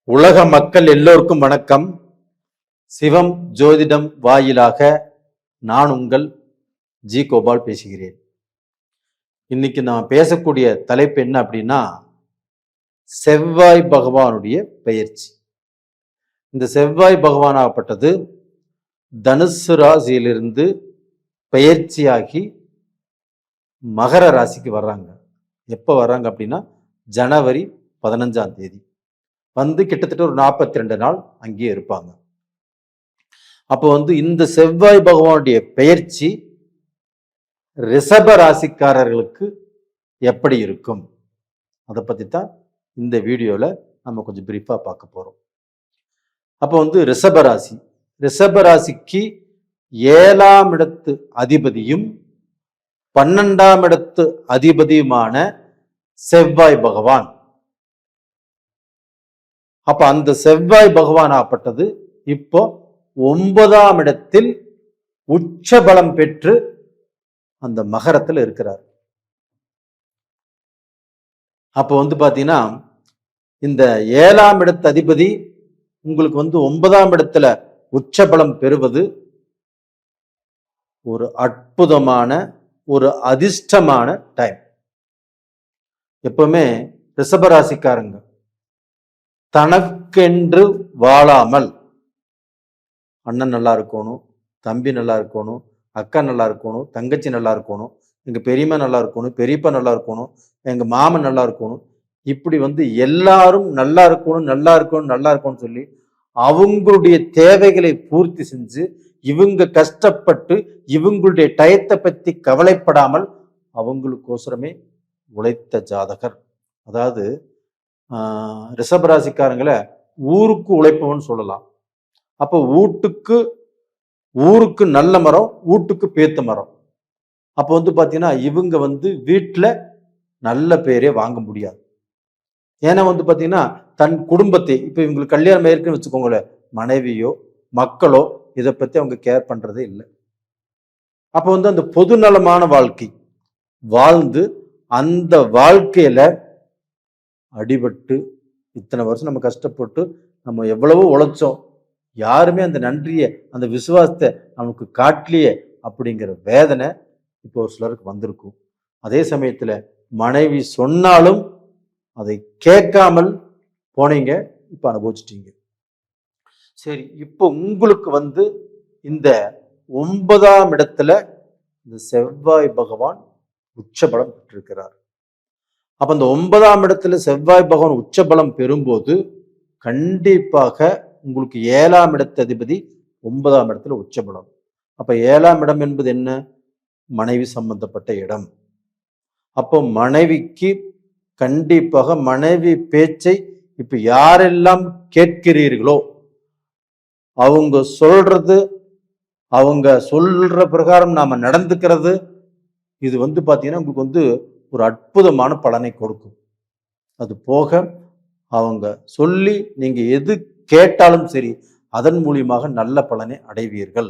உலக மக்கள் எல்லோருக்கும் வணக்கம். சிவம் ஜோதிடம் வாயிலாக நான் உங்கள் ஜி கோபால் பேசுகிறேன். இன்னைக்கு நான் பேசக்கூடிய தலைப்பு என்ன அப்படின்னா, செவ்வாய் பகவானுடைய பெயர்ச்சி. இந்த செவ்வாய் பகவானாகப்பட்டது தனுசு ராசியிலிருந்து பெயர்ச்சியாகி மகர ராசிக்கு வர்றாங்க. எப்போ வர்றாங்க அப்படின்னா ஜனவரி 15ஆம் தேதி வந்து கிட்டத்தட்ட ஒரு 42 நாள் அங்கேயே இருப்பாங்க. அப்போ இந்த செவ்வாய் பகவானுடைய பெயர்ச்சி ரிஷப ராசிக்காரர்களுக்கு எப்படி இருக்கும், அதை பத்தி தான் இந்த வீடியோல நம்ம கொஞ்சம் பிரீஃபா பார்க்க போறோம். அப்போ ரிஷப ராசிக்கு 7ஆம் இடத்து அதிபதியும் 12ஆம் இடத்து அதிபதியுமான செவ்வாய் பகவான். அப்ப அந்த செவ்வாய் பகவான் ஆப்பட்டது இப்போ 9ஆம் இடத்தில் உச்ச பலம் பெற்று அந்த மகரத்தில் இருக்கிறார். அப்போ பாத்தீங்கன்னா இந்த 7ஆம் இடத்து அதிபதி உங்களுக்கு 9ஆம் இடத்துல உச்ச பலம் பெறுவது ஒரு அற்புதமான ஒரு அதிர்ஷ்டமான டைம். எப்பவுமே ரிஷபராசிக்காரங்க தனக்கென்று வாழாமல், அண்ணன் நல்லா இருக்கணும், தம்பி நல்லா இருக்கணும், அக்கா நல்லா இருக்கணும், தங்கச்சி நல்லா இருக்கணும், எங்க பெரியம்மா நல்லா இருக்கணும், பெரியப்பா நல்லா இருக்கணும், எங்க மாமன் நல்லா இருக்கணும், இப்படி எல்லாரும் நல்லா இருக்கணும் நல்லா இருக்கணும் நல்லா இருக்கணும்னு சொல்லி அவங்களுடைய தேவைகளை பூர்த்தி செஞ்சு இவங்க கஷ்டப்பட்டு இவங்களுடைய டயத்தை பத்தி கவலைப்படாமல் அவங்களுக்கோசரமே உழைத்த ஜாதகர். அதாவது ரிஷபராசிக்காரங்களை ஊருக்கு உழைப்பவன் சொல்லலாம். அப்போ ஊருக்கு நல்ல மரம், வீட்டுக்கு பேத்த மரம். அப்போ பாத்தீங்கன்னா இவங்க வீட்டுல நல்ல பேரே வாங்க முடியாது. ஏன்னா பாத்தீங்கன்னா தன் குடும்பத்தை, இப்ப இவங்களுக்கு கல்யாணம் இருக்குன்னு வச்சுக்கோங்களேன், மனைவியோ மக்களோ இதை பத்தி அவங்க கேர் பண்றதே இல்லை. அப்போ அந்த பொதுநலமான வாழ்க்கை வாழ்ந்து அந்த வாழ்க்கையில அடிபட்டு இத்தனை வருஷம் நம்ம கஷ்டப்பட்டு நம்ம எவ்வளவோ உழைச்சோம், யாருமே அந்த நன்றியை அந்த விசுவாசத்தை நமக்கு காட்டலையே அப்படிங்கிற வேதனை இப்போ ஒரு சிலருக்கு வந்திருக்கும். அதே சமயத்துல மனைவி சொன்னாலும் அதை கேட்காமல் போனீங்க, இப்ப அனுபவிச்சிட்டீங்க. சரி, இப்போ உங்களுக்கு இந்த 9ஆம் இடத்துல இந்த செவ்வாய் பகவான் உச்சபலம் பெற்றிருக்கிறார். அப்ப அந்த 9ஆம் இடத்துல செவ்வாய் பகவான் உச்சபலம் பெறும்போது கண்டிப்பாக உங்களுக்கு 7ஆம் இடத்து அதிபதி 9ஆம் இடத்துல உச்சபலம். அப்ப 7ஆம் இடம் என்பது என்ன? மனைவி சம்பந்தப்பட்ட இடம். அப்போ மனைவிக்கு கண்டிப்பாக மனைவி பேச்சை இப்ப யாரெல்லாம் கேட்கிறீர்களோ அவங்க சொல்ற பிரகாரம் நாம நடந்துக்கிறது, இது பாத்தீங்கன்னா உங்களுக்கு ஒரு அற்புதமான பலனை கொடுக்கும். அது போக அவங்க சொல்லி நீங்க எது கேட்டாலும் சரி அதன் மூலியமாக நல்ல பலனை அடைவீர்கள்.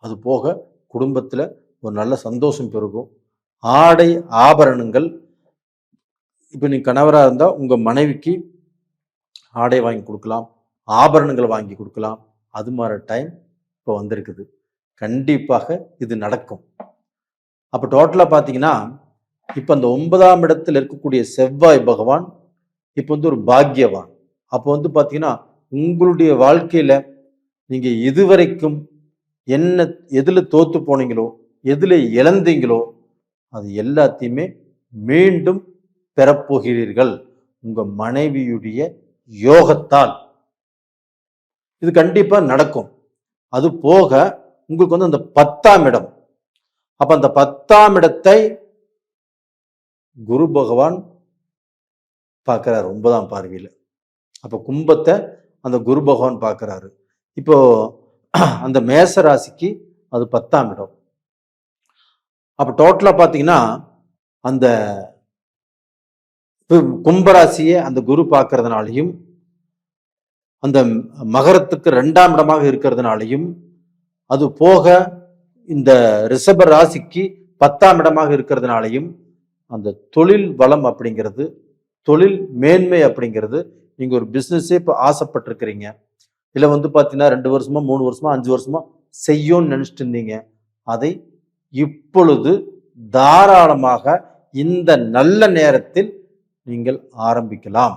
அது போக குடும்பத்துல ஒரு நல்ல சந்தோஷம் பெருகும். ஆடை ஆபரணங்கள், இப்ப நீ கணவரா இருந்தா உங்க மனைவிக்கு ஆடை வாங்கி கொடுக்கலாம், ஆபரணங்கள் வாங்கி கொடுக்கலாம். அது மாதிரி டைம் இப்போ வந்திருக்குது. கண்டிப்பாக இது நடக்கும். அப்ப டோட்டலா பாத்தீங்கன்னா இப்ப அந்த 9ஆம் இடத்துல இருக்கக்கூடிய செவ்வாய் பகவான் இப்ப ஒரு பாக்கியவான். அப்போ பாத்தீங்கன்னா உங்களுடைய வாழ்க்கையில நீங்க இதுவரைக்கும் எதுல தோத்து போனீங்களோ, எதுல இழந்தீங்களோ, அது எல்லாத்தையுமே மீண்டும் பெறப்போகிறீர்கள் உங்க மனைவியுடைய யோகத்தால். இது கண்டிப்பா நடக்கும். அது போக உங்களுக்கு அந்த 10ஆம் இடம், அப்ப அந்த 10ஆம் இடத்தை குரு பகவான் பார்க்கிறார் 9ஆம் பார்வையில. அப்ப கும்பத்தை அந்த குரு பகவான் பார்க்கிறாரு. இப்போ அந்த மேச ராசிக்கு அது 10ஆம் இடம். அப்ப டோட்டலா பாத்தீங்கன்னா அந்த கும்பராசியை அந்த குரு பார்க்கறதுனாலையும் அந்த மகரத்துக்கு 2ஆம் இடமாக இருக்கிறதுனாலையும், அது போக இந்த ரிஷப ராசிக்கு 10ஆம் இடமாக இருக்கிறதுனாலையும் அந்த தொழில் வளம் அப்படிங்கிறது, தொழில் மேன்மை அப்படிங்கிறது நீங்கள் ஒரு பிஸ்னஸே இப்போ ஆசைப்பட்டிருக்கிறீங்க, இல்லை வந்து பார்த்தீங்கன்னா 2 வருஷமா 3 வருஷமா 5 வருஷமா செய்யும்னு நினச்சிட்டு இருந்தீங்க, அதை இப்பொழுது தாராளமாக இந்த நல்ல நேரத்தில் நீங்கள் ஆரம்பிக்கலாம்.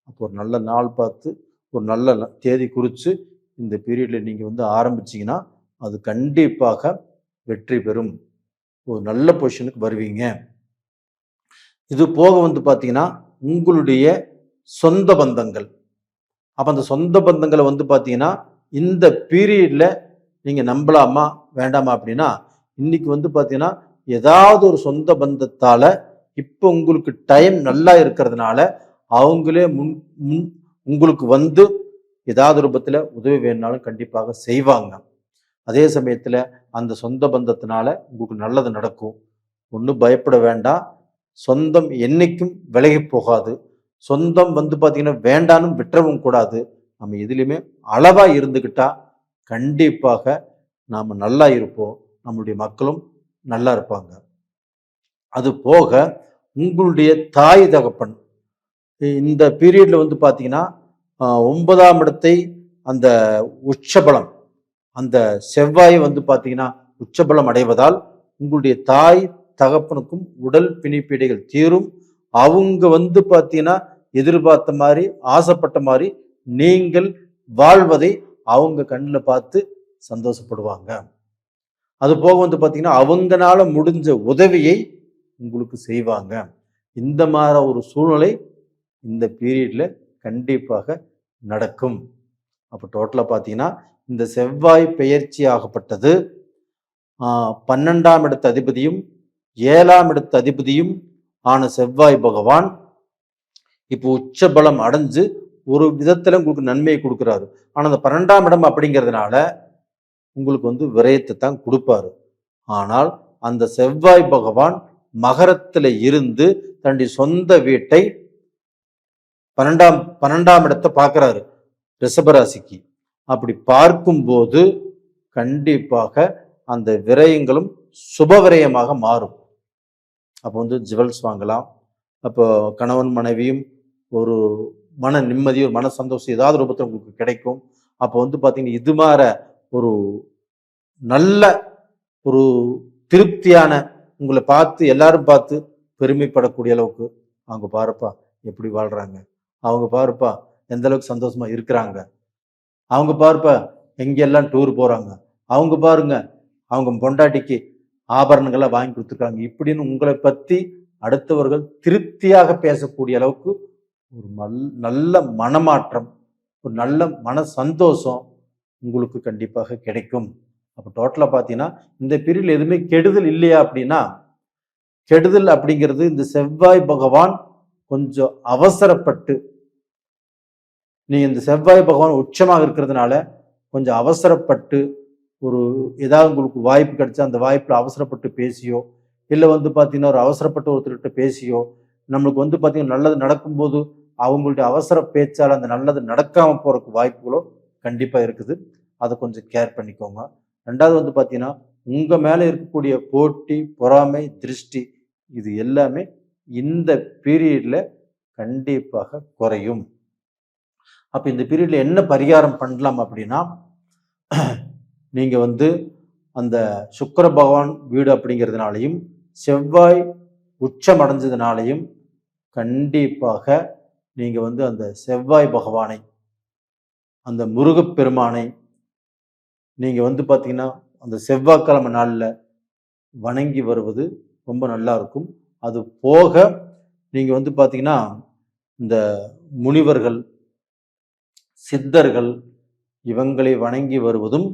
அப்போ ஒரு நல்ல நாள் பார்த்து ஒரு நல்ல தேதி குறித்து இந்த பீரியடில் நீங்கள் வந்து ஆரம்பிச்சிங்கன்னா அது கண்டிப்பாக வெற்றி பெறும். ஒரு நல்ல பொசிஷனுக்கு வருவீங்க. இது போக வந்து பார்த்தீங்கன்னா உங்களுடைய சொந்த பந்தங்கள், அப்போ அந்த சொந்த பந்தங்களை வந்து பார்த்தீங்கன்னா இந்த பீரியடில் நீங்கள் நம்பலாமா வேண்டாமா அப்படின்னா, இன்னைக்கு வந்து பார்த்தீங்கன்னா ஏதாவது ஒரு சொந்த பந்தத்தால் இப்போ உங்களுக்கு டைம் நல்லா இருக்கிறதுனால அவங்களே உங்களுக்கு வந்து ஏதாவது ரூபத்தில் உதவி வேணுனாலும் கண்டிப்பாக செய்வாங்க. அதே சமயத்தில் அந்த சொந்த பந்தத்தினால உங்களுக்கு நல்லது நடக்கும். ஒன்றும் பயப்பட வேண்டாம். சொந்தம் என்னைக்கும் விலகி போகாது. சொந்தம் வந்து பார்த்தீங்கன்னா வேண்டானும் விட்டுறவும் கூடாது. நம்ம எதுலையுமே அளவாக இருந்துக்கிட்டா கண்டிப்பாக நாம் நல்லா இருப்போம், நம்மளுடைய மக்களும் நல்லா இருப்பாங்க. அது போக உங்களுடைய தாய் தகப்பன் இந்த பீரியட்ல வந்து பார்த்தீங்கன்னா 9ஆம் இடத்தை அந்த உச்சபலம், அந்த செவ்வாய் வந்து பார்த்தீங்கன்னா உச்சபலம் அடைவதால் உங்களுடைய தாய் தகப்பனுக்கும் உடல் பிணிப்பீடைகள் தீரும். அவங்க வந்து பார்த்தீங்கன்னா எதிர்பார்த்த மாதிரி ஆசைப்பட்ட மாதிரி நீங்கள் வாழ்வதை அவங்க கண்ணில் பார்த்து சந்தோஷப்படுவாங்க. அது போக வந்து பார்த்தீங்கன்னா அவங்களால முடிஞ்ச உதவியை உங்களுக்கு செய்வாங்க. இந்த மாதிரி ஒரு சூழ்நிலை இந்த பீரியட்ல கண்டிப்பாக நடக்கும். அப்போ டோட்டலாக பார்த்தீங்கன்னா இந்த செவ்வாய் பெயர்ச்சி ஆகப்பட்டது 12ஆம் இடத்து அதிபதியும் 7ஆம் இடத்து அதிபதியும் ஆன செவ்வாய் பகவான் இப்போ உச்சபலம் அடைஞ்சு ஒரு விதத்துல உங்களுக்கு நன்மையை கொடுக்குறாரு. ஆனால் அந்த 12ஆம் இடம் அப்படிங்கிறதுனால உங்களுக்கு வந்து விரயத்தை தான் கொடுப்பாரு. ஆனால் அந்த செவ்வாய் பகவான் மகரத்துல இருந்து தன்னுடைய சொந்த வீட்டை 12ஆம் இடத்தை பார்க்கிறாரு ரிஷபராசிக்கு. அப்படி பார்க்கும்போது கண்டிப்பாக அந்த விரயங்களும் சுப விரயமாக மாறும். அப்போ வந்து ஜுவல்ஸ் வாங்கலாம். அப்போ கணவன் மனைவியும் ஒரு மன நிம்மதி, ஒரு மன சந்தோஷம் ஏதாவது ரூபத்தில் உங்களுக்கு கிடைக்கும். அப்போ வந்து பார்த்தீங்கன்னா இது மாதிரி ஒரு நல்ல ஒரு திருப்தியான, உங்களை பார்த்து எல்லாரும் பார்த்து பெருமைப்படக்கூடிய அளவுக்கு அவங்க பாருப்பா எப்படி வாழ்றாங்க, அவங்க பாருப்பா எந்த அளவுக்கு சந்தோஷமா இருக்கிறாங்க, அவங்க பாருப்பா எங்கெல்லாம் டூர் போறாங்க, அவங்க பாருங்க அவங்க பொண்டாட்டிக்கு ஆபரணங்கள்லாம் வாங்கி கொடுத்துருக்காங்க, இப்படின்னு உங்களை பத்தி அடுத்தவர்கள் திருப்தியாக பேசக்கூடிய அளவுக்கு ஒரு நல்ல மனமாற்றம், ஒரு நல்ல மன சந்தோஷம் உங்களுக்கு கண்டிப்பாக கிடைக்கும். அப்போ டோட்டலாக பார்த்தீங்கன்னா இந்த பீரியட்ல எதுவுமே கெடுதல் இல்லையா அப்படின்னா, கெடுதல் அப்படிங்கிறது இந்த செவ்வாய் பகவான் கொஞ்சம் அவசரப்பட்டு, நீங்க இந்த செவ்வாய் பகவான் உச்சமாக இருக்கிறதுனால கொஞ்சம் அவசரப்பட்டு ஒரு ஏதாவது உங்களுக்கு வாய்ப்பு கிடைச்சா அந்த வாய்ப்புல அவசரப்பட்டு பேசியோ, இல்லை வந்து பார்த்தீங்கன்னா ஒரு அவசரப்பட்டு ஒருத்தர்கிட்ட பேசியோ, நம்மளுக்கு வந்து பார்த்தீங்கன்னா நல்லது நடக்கும்போது அவங்களுடைய அவசர பேச்சால் அந்த நல்லது நடக்காம போறதுக்கு வாய்ப்புகளோ கண்டிப்பா இருக்குது. அதை கொஞ்சம் கேர் பண்ணிக்கோங்க. ரெண்டாவது வந்து பார்த்தீங்கன்னா உங்க மேல இருக்கக்கூடிய போட்டி, பொறாமை, திருஷ்டி இது எல்லாமே இந்த பீரியட்ல கண்டிப்பாக குறையும். அப்ப இந்த பீரியட்ல என்ன பரிகாரம் பண்ணலாம் அப்படின்னா, நீங்க வந்து அந்த சுக்கிர பகவான் வீடு அப்படிங்கிறதுனாலையும் செவ்வாய் உச்சம் அடைஞ்சதுனாலையும் கண்டிப்பாக நீங்க வந்து அந்த செவ்வாய் பகவானை, அந்த முருகப்பெருமானை நீங்க வந்து பார்த்தீங்கன்னா அந்த செவ்வாய்க்கிழமை நாளில் வணங்கி வருவது ரொம்ப நல்லா இருக்கும். அது போக நீங்க வந்து பார்த்தீங்கன்னா இந்த முனிவர்கள், சித்தர்கள் இவங்களை வணங்கி வருவதும்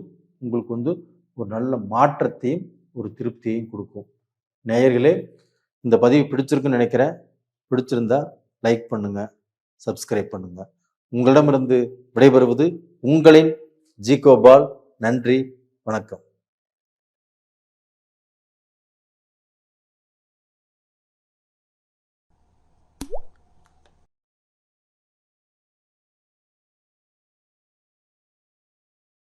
உங்களுக்கு வந்து ஒரு நல்ல மாற்றத்தையும் ஒரு திருப்தியையும் கொடுக்கும். நேயர்களே, இந்த பதிவு பிடிச்சிருக்குன்னு நினைக்கிறேன். பிடிச்சிருந்தா லைக் பண்ணுங்க, சப்ஸ்கிரைப் பண்ணுங்க. உங்களிடமிருந்து விடைபெறுவது உங்களின் ஜி கோபால். நன்றி, வணக்கம்.